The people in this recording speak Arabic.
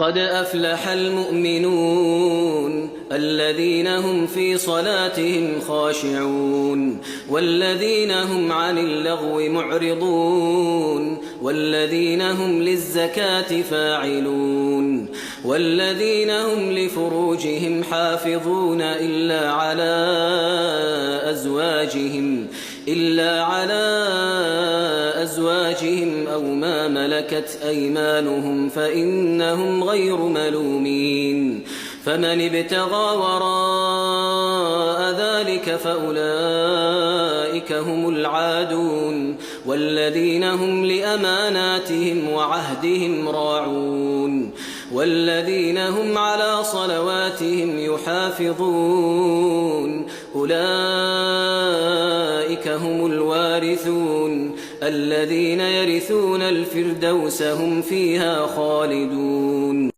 قد أفلح المؤمنون الذين هم في صلاتهم خاشعون والذين هم عن اللغو معرضون والذين هم للزكاة فاعلون والذين هم لفروجهم حافظون إلا على أزواجهم أو ما ملكت أيمانهم فإنهم غير ملومين فمن ابتغى وراء ذلك فأولئك هم العادون والذين هم لأماناتهم وعهدهم راعون والذين هم على صلواتهم يحافظون أولئك هم الوارثون الذين يرثون الفردوس هم فيها خالدون.